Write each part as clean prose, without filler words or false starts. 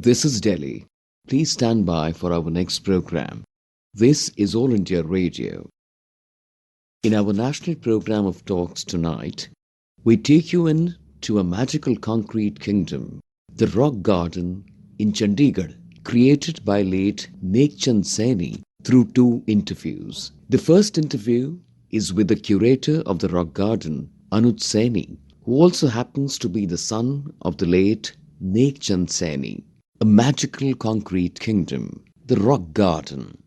This is Delhi. Please stand by for our next program. This is All India Radio. In our national program of talks tonight, we take you in to a magical concrete kingdom, the Rock Garden in Chandigarh, created by late Nek Chand Saini through two interviews. The first interview is with the curator of the Rock Garden, Anuj Saini, who also happens to be the son of the late Nek Chand Saini. A magical concrete kingdom, the Rock Garden.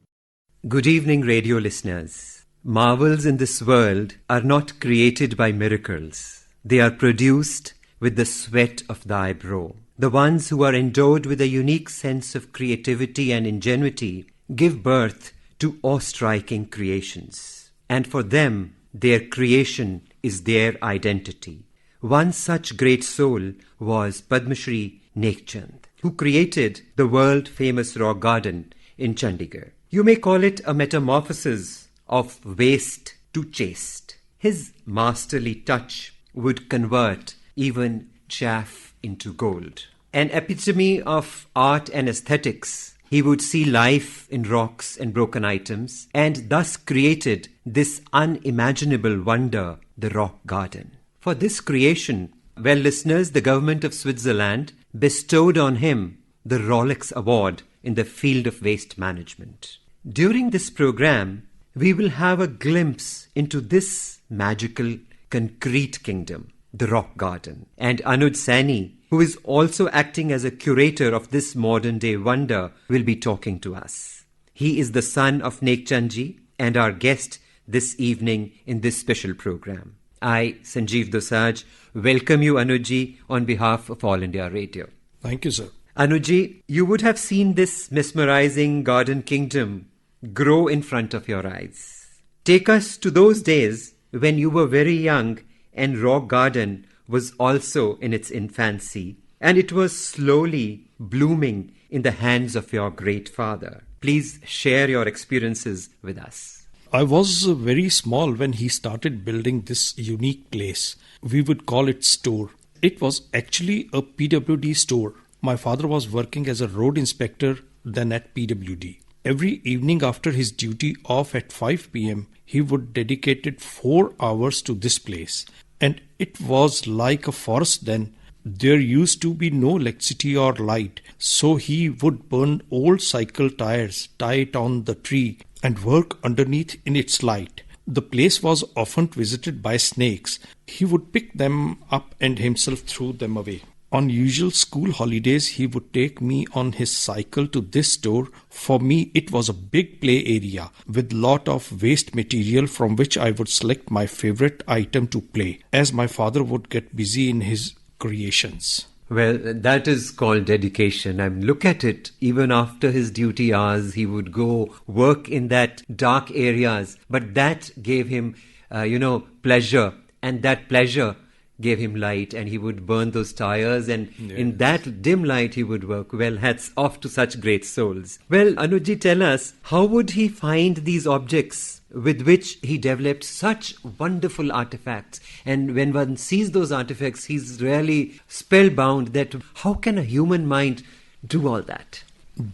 Good evening, radio listeners. Marvels in this world are not created by miracles. They are produced with the sweat of thy brow. The ones who are endowed with a unique sense of creativity and ingenuity give birth to awe-striking creations. And for them, their creation is their identity. One such great soul was Padma Shri Nek Chand, who created the world-famous Rock Garden in Chandigarh. You may call it a metamorphosis of waste to chaste. His masterly touch would convert even chaff into gold. An epitome of art and aesthetics, he would see life in rocks and broken items, and thus created this unimaginable wonder, the Rock Garden. For this creation, well, listeners, the government of Switzerland bestowed on him the Rolex Award in the field of waste management. During this program, we will have a glimpse into this magical concrete kingdom, the Rock Garden. And Anuj Saini, who is also acting as a curator of this modern-day wonder, will be talking to us. He is the son of Nek Chand ji and our guest this evening in this special program. I, Sanjeev Dosajh, welcome you, Anuj ji, on behalf of All India Radio. Thank you, sir. Anuj ji, you would have seen this mesmerizing garden kingdom grow in front of your eyes. Take us to those days when you were very young and Rock Garden was also in its infancy, and it was slowly blooming in the hands of your great father. Please share your experiences with us. I was very small when he started building this unique place. We would call it store. It was actually a PWD store. My father was working as a road inspector then at PWD. Every evening after his duty off at 5 p.m., he would dedicate 4 hours to this place. And it was like a forest then. There used to be no electricity or light, so he would burn old cycle tires, tie it on the tree, and work underneath in its light. The place was often visited by snakes. He would pick them up and himself throw them away. On usual school holidays, he would take me on his cycle to this store. For me, it was a big play area with lot of waste material from which I would select my favorite item to play, as my father would get busy in his creations. Well, that is called dedication. I mean, look at it. Even after his duty hours, he would go work in that dark areas. But that gave him, pleasure. And that pleasure gave him light. And he would burn those tires. And in that dim light, he would work. Well, hats off to such great souls. Well, Anuji, tell us, how would he find these objects with which he developed such wonderful artifacts? And when one sees those artifacts, he's really spellbound that how can a human mind do all that?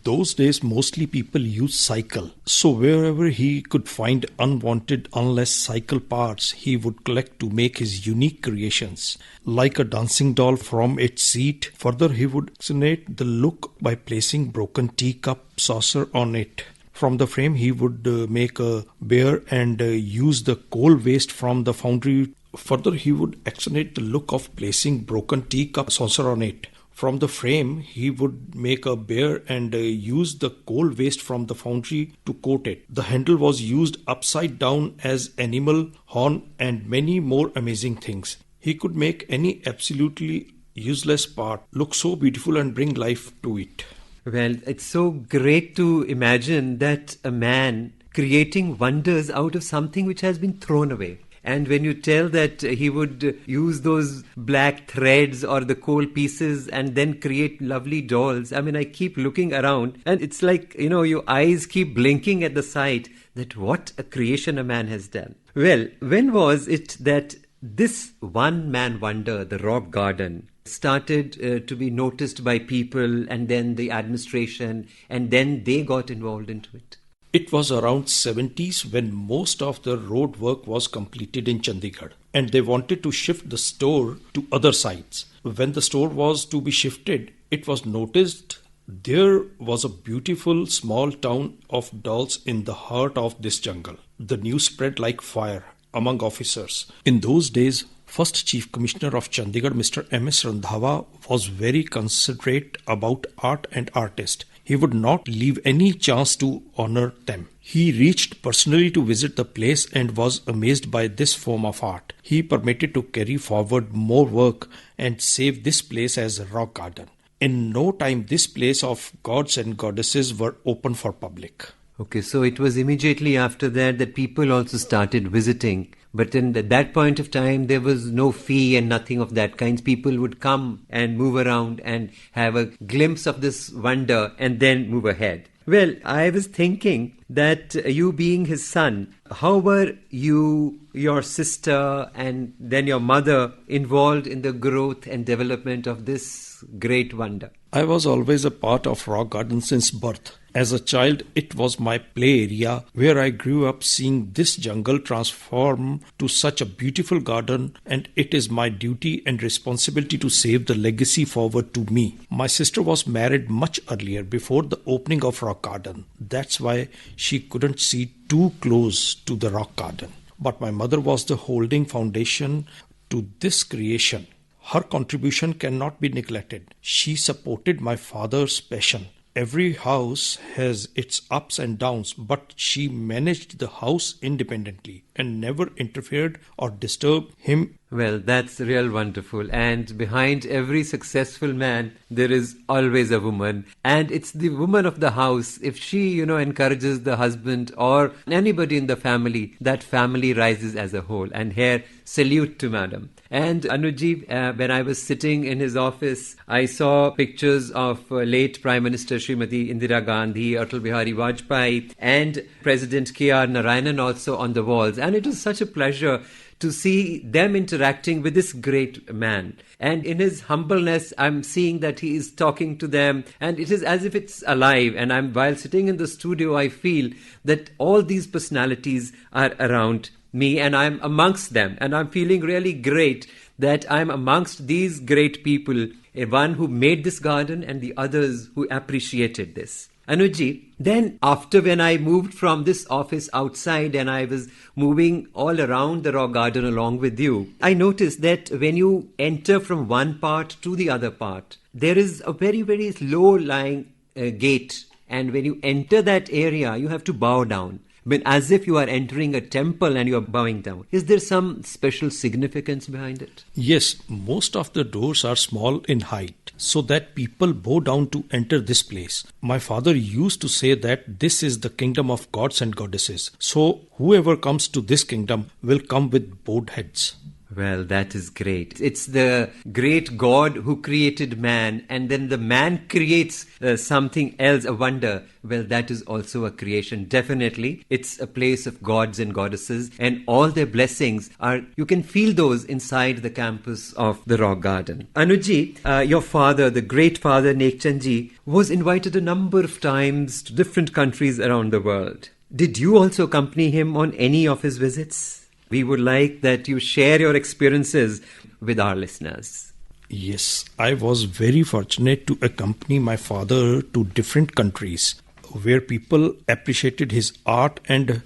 Those days, mostly people used cycle. So wherever he could find unwanted, unless cycle parts, he would collect to make his unique creations. Like a dancing doll from its seat. Further, he would accentuate the look by placing broken teacup saucer on it. From the frame, he would make a bear and use the coal waste from the foundry. Further, he would accentuate the look of placing broken teacup saucer on it. From the frame, he would make a bear and use the coal waste from the foundry to coat it. The handle was used upside down as animal horn and many more amazing things. He could make any absolutely useless part look so beautiful and bring life to it. Well, it's so great to imagine that a man creating wonders out of something which has been thrown away. And when you tell that he would use those black threads or the coal pieces and then create lovely dolls, I mean, I keep looking around and it's like, your eyes keep blinking at the sight that what a creation a man has done. Well, when was it that this one-man wonder, the Rock Garden, started to be noticed by people, and then the administration, and then they got involved into it? It was around 70s when most of the road work was completed in Chandigarh, and they wanted to shift the store to other sites. When the store was to be shifted, it was noticed there was a beautiful small town of dolls in the heart of this jungle. The news spread like fire among officers. In those days, First Chief Commissioner of Chandigarh, Mr. M.S. Randhawa, was very considerate about art and artists. He would not leave any chance to honor them. He reached personally to visit the place and was amazed by this form of art. He permitted to carry forward more work and save this place as a rock garden. In no time, this place of gods and goddesses were open for public. Okay, so it was immediately after that people also started visiting. But then at that point of time, there was no fee and nothing of that kind. People would come and move around and have a glimpse of this wonder and then move ahead. Well, I was thinking that you being his son, how were you, your sister, and then your mother involved in the growth and development of this great wonder? I was always a part of rock garden since birth. As a child, it was my play area where I grew up seeing this jungle transform to such a beautiful garden, and it is my duty and responsibility to save the legacy forward to me. My sister was married much earlier, before the opening of rock garden. That's why she couldn't see too close to the rock garden. But my mother was the holding foundation to this creation. Her contribution cannot be neglected. She supported my father's passion. Every house has its ups and downs, but she managed the house independently and never interfered or disturbed him. Well, that's real wonderful. And behind every successful man, there is always a woman. And it's the woman of the house. If she, encourages the husband or anybody in the family, that family rises as a whole. And here, salute to Madam. And Anuj, when I was sitting in his office, I saw pictures of late Prime Minister Srimati Indira Gandhi, Atal Bihari Vajpayee, and President K.R. Narayanan also on the walls. And it was such a pleasure to see them interacting with this great man. And in his humbleness, I'm seeing that he is talking to them, and it is as if it's alive. And while sitting in the studio, I feel that all these personalities are around me and I'm amongst them. And I'm feeling really great that I'm amongst these great people, one who made this garden and the others who appreciated this. Anuj, then after when I moved from this office outside and I was moving all around the rock garden along with you, I noticed that when you enter from one part to the other part, there is a very, very low-lying gate. And when you enter that area, you have to bow down. As if you are entering a temple and you are bowing down. Is there some special significance behind it? Yes, most of the doors are small in height, so that people bow down to enter this place. My father used to say that this is the kingdom of gods and goddesses. So whoever comes to this kingdom will come with bowed heads. Well, that is great. It's the great God who created man, and then the man creates something else, a wonder. Well, that is also a creation. Definitely, it's a place of gods and goddesses, and all their blessings you can feel those inside the campus of the rock garden. Anuj, your father, the great father Nek Chand ji, was invited a number of times to different countries around the world. Did you also accompany him on any of his visits? We would like that you share your experiences with our listeners. Yes, I was very fortunate to accompany my father to different countries where people appreciated his art and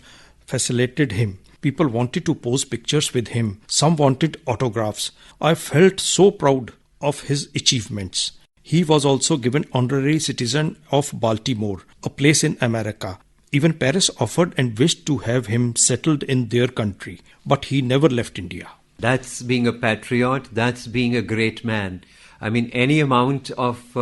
facilitated him. People wanted to pose pictures with him. Some wanted autographs. I felt so proud of his achievements. He was also given honorary citizen of Baltimore, a place in America. Even Paris offered and wished to have him settled in their country, but he never left India. That's being a patriot. That's being a great man. I mean, any amount of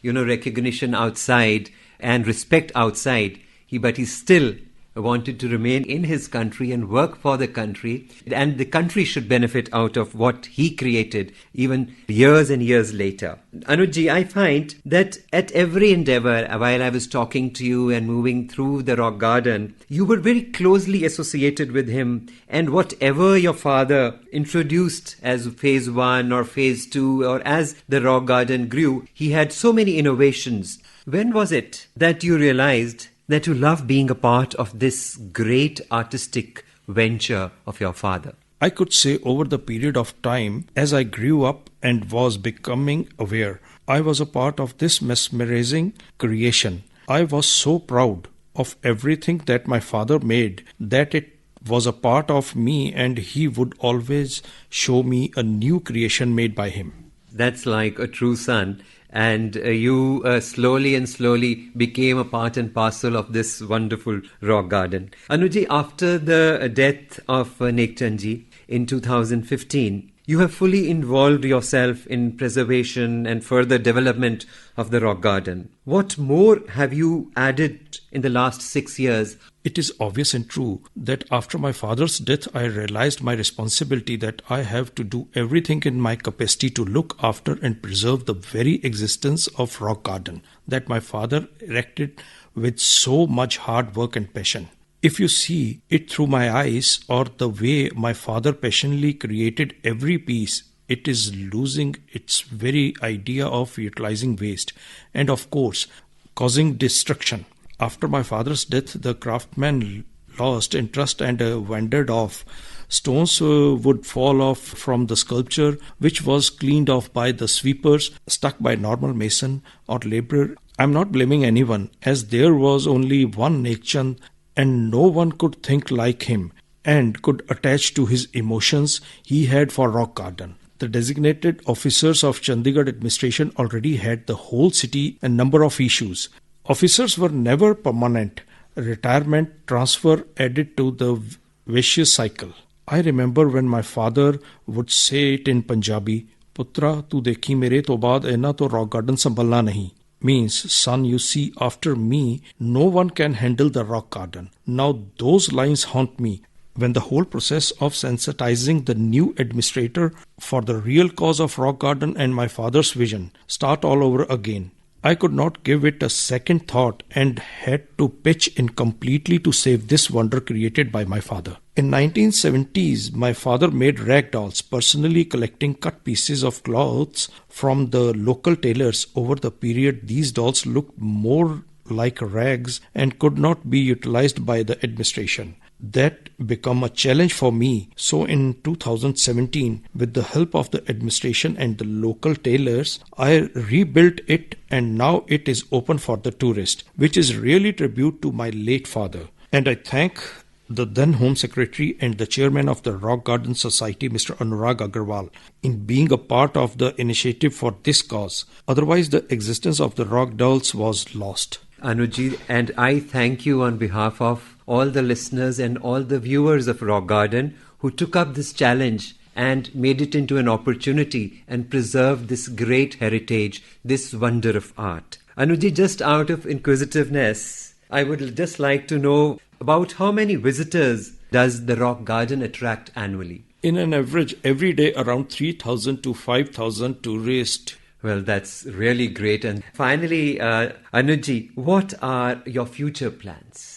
recognition outside and respect outside, but he still wanted to remain in his country and work for the country, and the country should benefit out of what he created even years and years later. Anuj, I find that at every endeavor, while I was talking to you and moving through the rock garden, you were very closely associated with him, and whatever your father introduced as phase 1 or phase 2, or as the rock garden grew, he had so many innovations. When was it that you realized that you love being a part of this great artistic venture of your father? I could say over the period of time, as I grew up and was becoming aware, I was a part of this mesmerizing creation. I was so proud of everything that my father made that it was a part of me, and he would always show me a new creation made by him. That's like a true son. And you slowly became a part and parcel of this wonderful rock garden. Anuji, after the death of Nek Chand ji in 2015, you have fully involved yourself in preservation and further development of the rock garden. What more have you added in the last 6 years? It is obvious and true that after my father's death, I realized my responsibility that I have to do everything in my capacity to look after and preserve the very existence of rock garden that my father erected with so much hard work and passion. If you see it through my eyes, or the way my father passionately created every piece, it is losing its very idea of utilizing waste and, of course, causing destruction. After my father's death, the craftsmen lost interest and wandered off. Stones would fall off from the sculpture, which was cleaned off by the sweepers, stuck by normal mason or labourer. I'm not blaming anyone, as there was only one Nek Chand, and no one could think like him and could attach to his emotions he had for rock garden. The designated officers of Chandigarh administration already had the whole city and number of issues. Officers were never permanent. Retirement transfer added to the vicious cycle. I remember when my father would say it in Punjabi, "Putra, tu dekhi mere to baad ena to rock garden sambhalna nahi." Means, son, you see, after me, no one can handle the rock garden. Now those lines haunt me. When the whole process of sensitizing the new administrator for the real cause of rock garden and my father's vision start all over again, I could not give it a second thought and had to pitch in completely to save this wonder created by my father. In 1970s, my father made rag dolls, personally collecting cut pieces of clothes from the local tailors. Over the period, these dolls looked more like rags and could not be utilized by the administration. That became a challenge for me. So in 2017, with the help of the administration and the local tailors, I rebuilt it, and now it is open for the tourist, which is really tribute to my late father. And I thank the then Home Secretary and the Chairman of the Rock Garden Society, Mr. Anurag Agarwal, in being a part of the initiative for this cause. Otherwise, the existence of the rock dolls was lost. Anuji, and I thank you on behalf of all the listeners and all the viewers of Rock Garden who took up this challenge and made it into an opportunity and preserved this great heritage, this wonder of art. Anuji, just out of inquisitiveness, I would just like to know about how many visitors does the Rock Garden attract annually? In an average, every day around 3,000 to 5,000 tourists. Well, that's really great. And finally, Anuji, what are your future plans?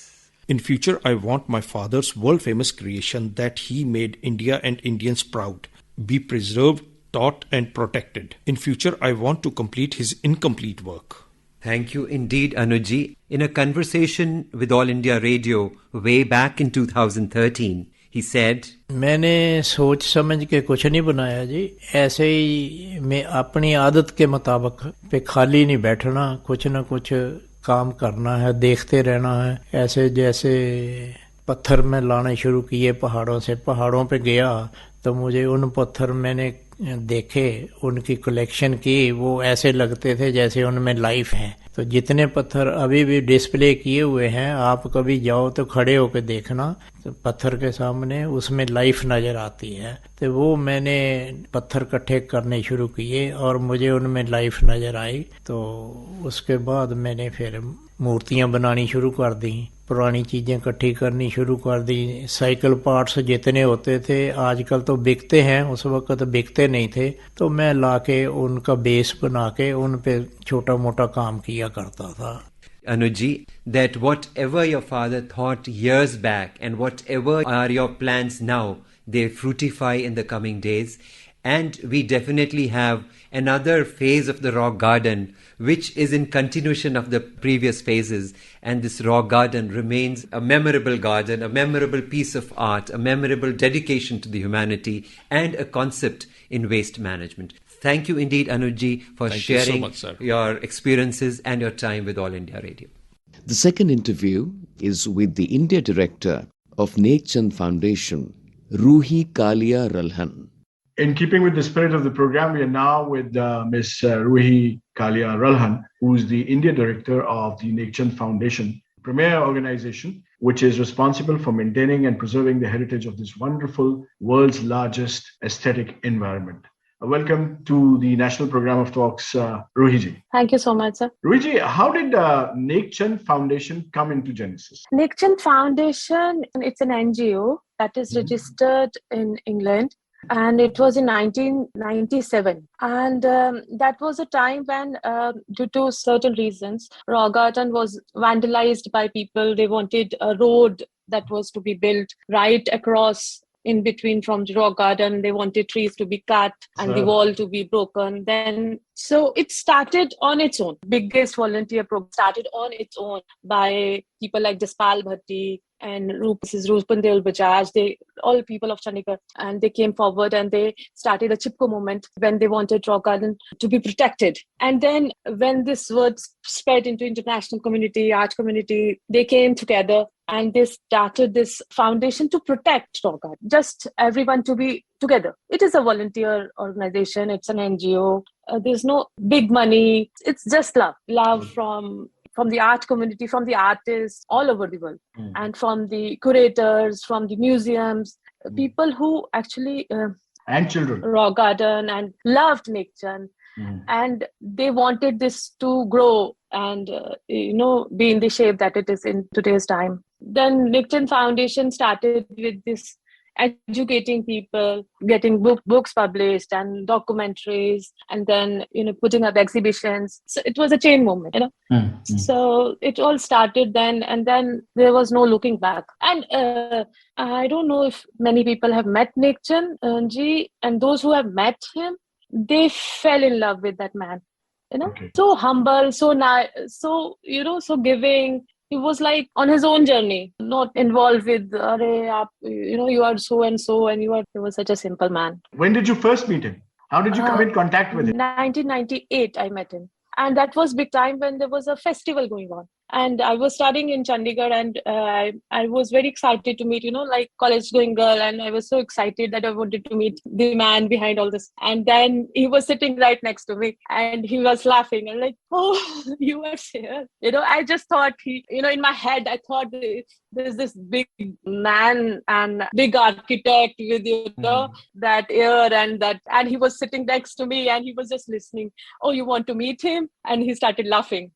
In future, I want my father's world-famous creation that he made India and Indians proud be preserved, taught and protected. In future, I want to complete his incomplete work. Thank you indeed, Anuji. In a conversation with All India Radio way back in 2013, he said, मैंने सोच समझ के कुछ नहीं बनाया जी, ऐसे ही मैं अपनी आदत के मुताबिक पे खाली नहीं बैठना, कुछ ना कुछ काम करना है, देखते रहना है. ऐसे जैसे पत्थर में लाने शुरू किए पहाड़ों से, पहाड़ों पे गया तो मुझे उन पत्थर मैंने देखे, उनकी कलेक्शन की, वो ऐसे लगते थे जैसे उनमें लाइफ है. तो जितने पत्थर अभी भी डिस्प्ले किए हुए हैं, आप कभी जाओ तो खड़े होकर देखना, तो पत्थर के सामने उसमें लाइफ नज़र आती है. तो वो मैंने पत्थर इकट्ठे करने शुरू किए और मुझे उनमें लाइफ नज़र आई. तो उसके बाद मैंने फिर मूर्तियाँ बनानी शुरू कर दी. पुरानी चीज़ें इकट्ठी करनी शुरू कर दी। साइकिल पार्ट्स जितने होते थे आजकल तो बिकते हैं, उस वक्त बिकते नहीं थे, तो मैं लाके उनका बेस बना के उन पे छोटा मोटा काम किया करता था। Anuji, that whatever your father thought years back and whatever are your plans now, they fructify in the coming days. And we definitely have another phase of the rock garden, which is in continuation of the previous phases. And this rock garden remains a memorable garden, a memorable piece of art, a memorable dedication to the humanity, and a concept in waste management. Thank you indeed, Anuji, for Thank you so sharing much, sir. your experiences and your time with All India Radio. The second interview is with the India Director of Nek Chand Foundation, Ruhi Kalia Ralhan. In keeping with the spirit of the program, we are now with Ms. Ruhi Kalia Ralhan, who is the India Director of the Nek Chand Foundation, premier organization which is responsible for maintaining and preserving the heritage of this wonderful world's largest aesthetic environment. Welcome to the National Program of Talks, Ruhi ji. Thank you so much, sir. Ruhi ji, how did Nek Chand Foundation come into genesis? Nek Chand Foundation, it's an NGO that is registered in England, and it was in 1997. And that was a time when, due to certain reasons, Rock Garden was vandalized by people. They wanted a road that was to be built right across in between from the rock garden. They wanted trees to be cut and the wall to be broken. Then, so it started on its own. Biggest volunteer program started on its own by people like Jaspal Bhatti and Rupandel Bajaj. They all people of Chandigarh, and they came forward and they started a Chipko movement when they wanted rock garden to be protected. And then when this word spread into international community, art community, they came together and they started this foundation to protect rock garden. Just everyone to be together. It is a volunteer organization. It's an NGO. There's no big money. It's just love from the art community, from the artists all over the world, and from the curators, from the museums, people who actually and children rock garden and loved Nek Chand, and they wanted this to grow and be in the shape that it is in today's time. Then Nek Chand Foundation started with this educating people, getting books published and documentaries, and then putting up exhibitions. So it was a chain movement, So it all started then, and then there was no looking back. And I don't know if many people have met Nek Chand ji, and those who have met him, they fell in love with that man. So humble, so nice, so so giving. He was like on his own journey, not involved with, you are so and so, and he was such a simple man. When did you first meet him? How did you come in contact with him? 1998, I met him. And that was big time when there was a festival going on. And I was studying in Chandigarh, and I was very excited to meet, like college going girl. And I was so excited that I wanted to meet the man behind all this. And then he was sitting right next to me and he was laughing. And like, oh, you are here. I just thought in my head, I thought there's this big man and big architect with, that air and he was sitting next to me and he was just listening. Oh, you want to meet him? And he started laughing.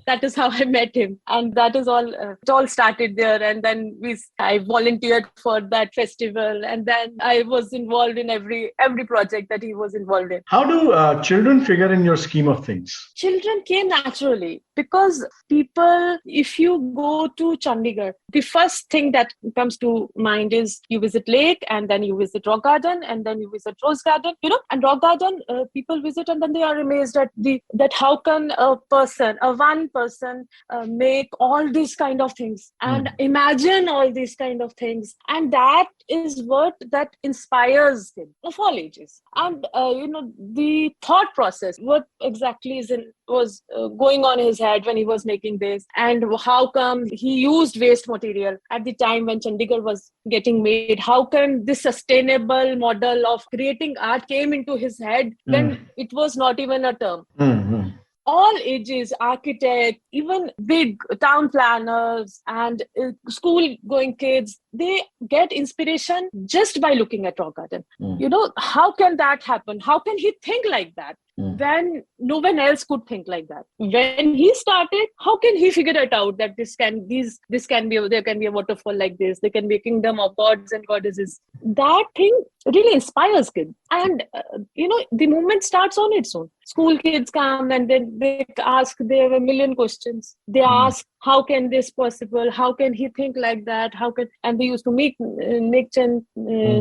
That is how I met him, and that is all. It all started there, and then I volunteered for that festival, and then I was involved in every project that he was involved in. How do children figure in your scheme of things? Children came naturally because people, if you go to Chandigarh, the first thing that comes to mind is you visit lake, and then you visit rock garden, and then you visit rose garden. And rock garden, people visit, and then they are amazed at that how can a one person make all these kind of things and imagine all these kind of things, and that is what that inspires him of all ages. And the thought process, what exactly was going on in his head when he was making this, and how come he used waste material at the time when Chandigarh was getting made. How can this sustainable model of creating art came into his head when it was not even a term. All ages, architects, even big town planners and school-going kids, they get inspiration just by looking at rock garden. How can that happen? How can he think like that when no one else could think like that? When he started, how can he figure it out that there can be a waterfall like this, there can be a kingdom of gods and goddesses? That thing really inspires kids. And the movement starts on its own. School kids come and then they have a million questions. They ask, how can this possible? How can he think like that? And they used to meet Nek Chand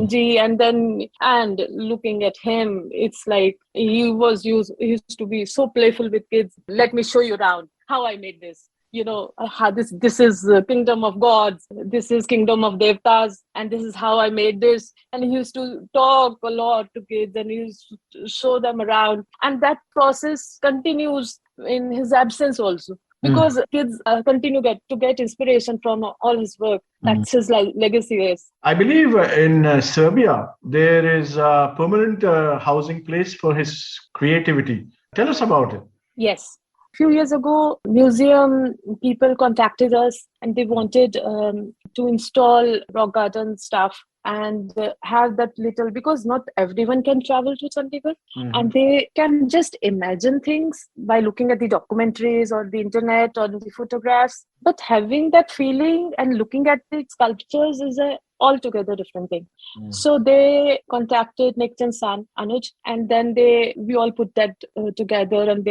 ji, and looking at him, it's like he used to be so playful with kids. Let me show you around how I made this. This is kingdom of gods, this is kingdom of devtas, and this is how I made this. And he used to talk a lot to kids and he used to show them around. And that process continues in his absence also, because kids continue to get inspiration from all his work. That's his legacy is. I believe in Serbia, there is a permanent housing place for his creativity. Tell us about it. Yes. Few years ago, museum people contacted us and they wanted to install rock garden stuff and have that little, because not everyone can travel to Chandigarh, and they can just imagine things by looking at the documentaries or the internet or the photographs. But having that feeling and looking at the sculptures is a altogether different thing. So they contacted Nek Chand Saini, Anuj, and then we all put that together, and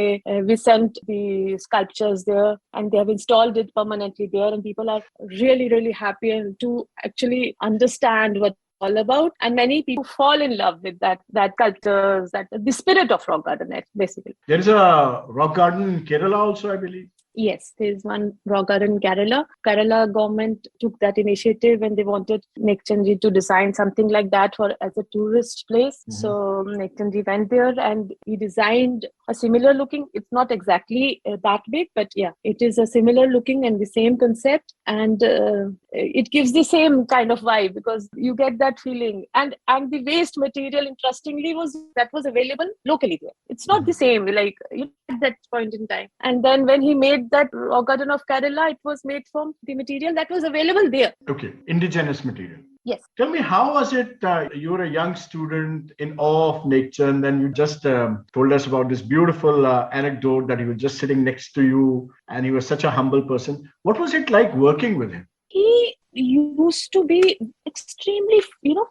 we sent the sculptures there, and they have installed it permanently there, and people are really, really happy and to actually understand what it's all about. And many people fall in love with that sculptures, the spirit of rock garden, basically. There is a rock garden in Kerala also, I believe. Yes, there is one rock garden in Kerala. Kerala government took that initiative when they wanted Nek Chand ji to design something like that as a tourist place. So Nek Chand ji went there and he designed a similar looking. It's not exactly that big, but yeah, it is a similar looking and the same concept. And it gives the same kind of vibe because you get that feeling. And the waste material, interestingly, was available locally there. It's not the same like at that point in time. And then when he made that rock garden of Kerala, it was made from the material that was available there. Okay, indigenous material. Yes. Tell me, how was it? You were a young student in awe of Nek Chand, and you just told us about this beautiful anecdote that he was just sitting next to you and he was such a humble person. What was it like working with him? He used to be extremely,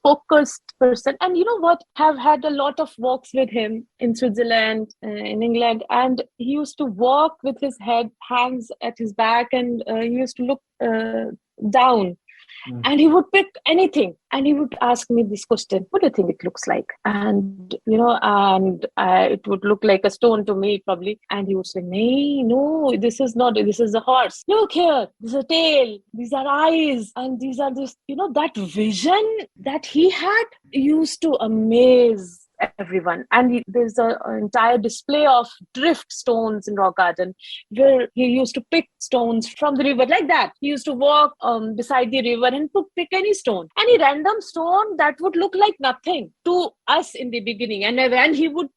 focused person. And you know what? Have had a lot of walks with him in Switzerland, in England. And he used to walk with his hands at his back, and he used to look down. And he would pick anything and he would ask me this question, what do you think it looks like? And, it would look like a stone to me probably. And he would say, no, this is not, this is a horse. Look here, this is a tail, these are eyes. And these are this, that vision that he had used to amaze everyone. And there's an entire display of drift stones in rock garden where he used to pick stones from the river like that. He used to walk beside the river and pick any stone, any random stone that would look like nothing to us in the beginning, and when he would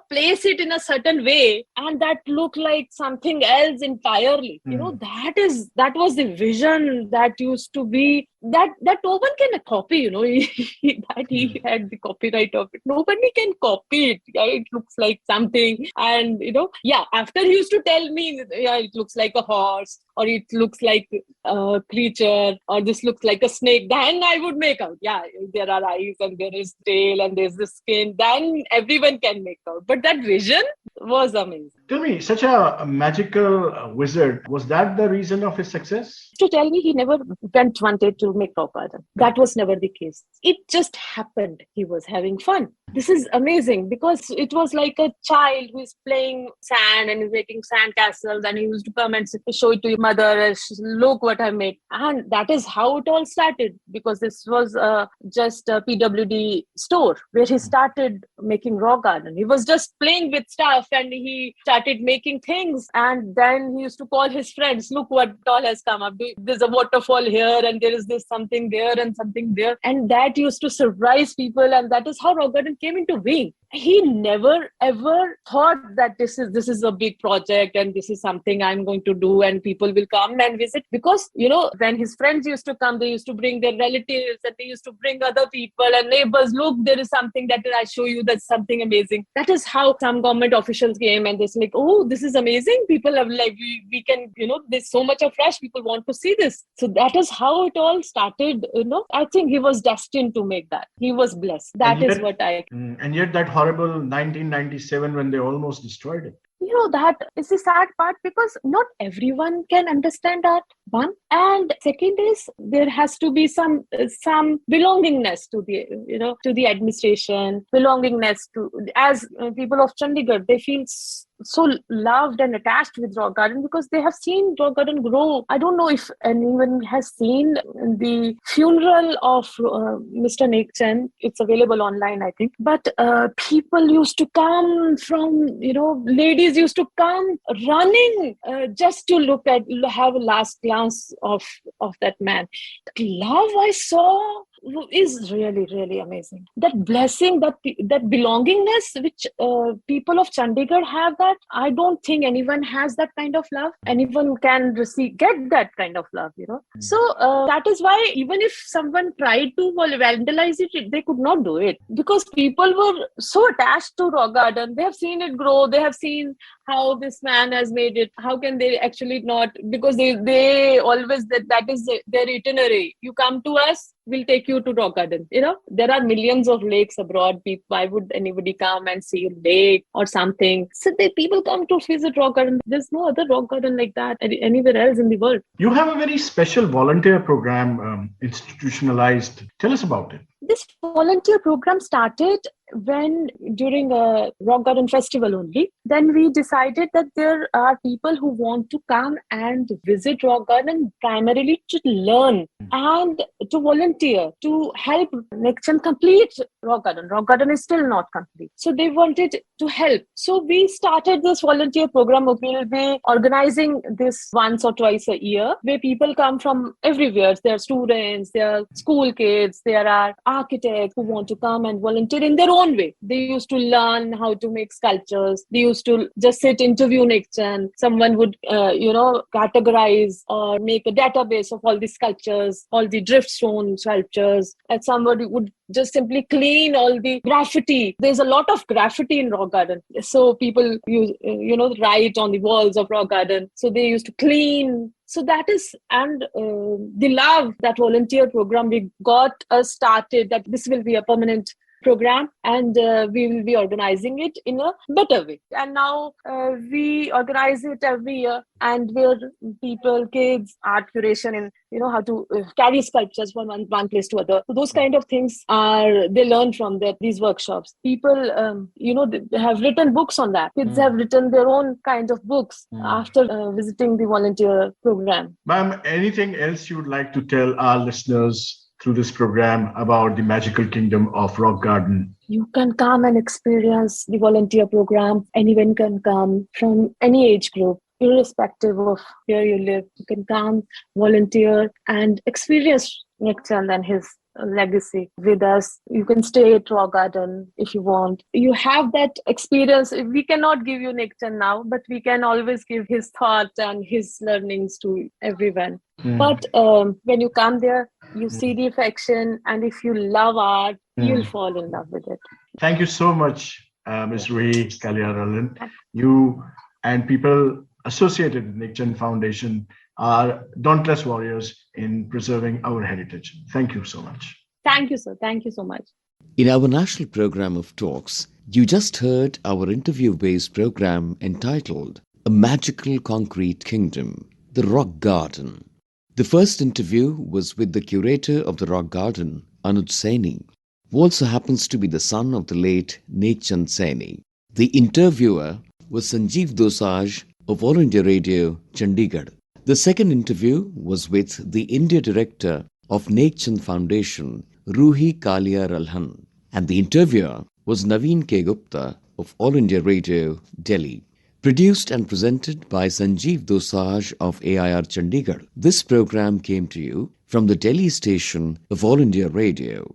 place it in a certain way and that looked like something else entirely. That was the vision that used to be that no one can copy. That he had the copyright of it. Nobody can copy it. Yeah, it looks like something, and after he used to tell me, it looks like a horse, or it looks like a creature, or this looks like a snake, then I would make out, there are eyes and there is tail and there's the skin, then everyone can make out. But that vision was amazing. Tell me, such a magical wizard, was that the reason of his success? To tell me he never wanted to make rock garden. That was never the case. It just happened. He was having fun. This is amazing because it was like a child who is playing sand and is making sand castles, and he used to come and show it to your mother, look what I made. And that is how it all started, because this was just a PWD store where he started making rock garden. He was just playing with stuff and he started making things, and then he used to call his friends, look what all has come up. There's a waterfall here and there is this something there and something there, and that used to surprise people, and that is how rock garden came into being. he never ever thought that this is a big project and this is something I'm going to do and people will come and visit. Because when his friends used to come, they used to bring their relatives and they used to bring other people and neighbors. Look, there is something that I show you, that's something amazing. That is how some government officials came, and they said like, oh, this is amazing. People have like, we can, there's so much of rush, people want to see this. So that is how it all started. I think he was destined to make that. He was blessed. That is what I. And yet that horrible 1997 when they almost destroyed it. That is the sad part, because not everyone can understand that, one. And second is, there has to be some belongingness to the administration, belongingness to, as people of Chandigarh, they feel so loved and attached with Rock Garden because they have seen Rock Garden grow. I don't know if anyone has seen the funeral of Mr. Nek Chand. It's available online, I think. But people used to come from, ladies used to come running just to have a last glance of that man. The love I saw is really, really amazing. That blessing, that belongingness which people of Chandigarh have, that I don't think anyone has that kind of love. Anyone can get that kind of love, So that is why even if someone tried to vandalize it, they could not do it, because people were so attached to Rock Garden. They have seen it grow. They have seen how this man has made it. How can they actually not? Because they always, that is their itinerary. You come to us, we'll take you to Rock Garden. There are millions of lakes abroad. Why would anybody come and see a lake or something? So people come to visit Rock Garden. There's no other Rock Garden like that anywhere else in the world. You have a very special volunteer program institutionalized. Tell us about it. This volunteer program started during a Rock Garden festival only. Then we decided that there are people who want to come and visit Rock Garden primarily to learn and to volunteer, to help Nek Chand complete Rock Garden. Rock Garden is still not complete. So they wanted to help. So we started this volunteer program. We will be organizing this once or twice a year, where people come from everywhere. There are students, there are school kids, there are architects who want to come and volunteer in their own way. They used to learn how to make sculptures. They used to just sit, interview Nek Chand. Someone would, categorize or make a database of all the sculptures, all the drift stone sculptures. And somebody would just simply clean all the graffiti. There's a lot of graffiti in Rock Garden. So people write on the walls of Rock Garden. So they used to clean. So that is, and the love, that volunteer program, we got us started that this will be a permanent program, and we will be organizing it in a better way. And now we organize it every year, and where people, kids, art curation, and how to carry sculptures from one place to other. So those kind of things they learn from these workshops. People, they have written books on that. Kids have written their own kind of books after visiting the volunteer program. Ma'am, anything else you would like to tell our listeners through this program about the magical kingdom of Rock Garden? You can come and experience the volunteer program. Anyone can come from any age group, irrespective of where you live. You can come, volunteer, and experience Nek Chand and his legacy with us. You can stay at Rock Garden if you want. You have that experience. We cannot give you Nek Chand now, but we can always give his thoughts and his learnings to everyone. But when you come there, you see the affection, and if you love art, you'll fall in love with it. Thank you so much, Ms. Ruhi Kalia. You and people associated with Nek Chand Foundation are dauntless warriors in preserving our heritage. Thank you so much. Thank you, sir. Thank you so much. In our national program of talks, you just heard our interview-based program entitled A Magical Concrete Kingdom, the Rock Garden. The first interview was with the curator of the Rock Garden, Anuj Saini, who also happens to be the son of the late Nek Chand Saini. The interviewer was Sanjeev Dosajh of All India Radio, Chandigarh. The second interview was with the India director of Nek Chand Foundation, Ruhi Kalia. And the interviewer was Naveen K. Gupta of All India Radio, Delhi. Produced and presented by Sanjeev Dosajh of AIR Chandigarh. This program came to you from the Delhi station of All India Radio.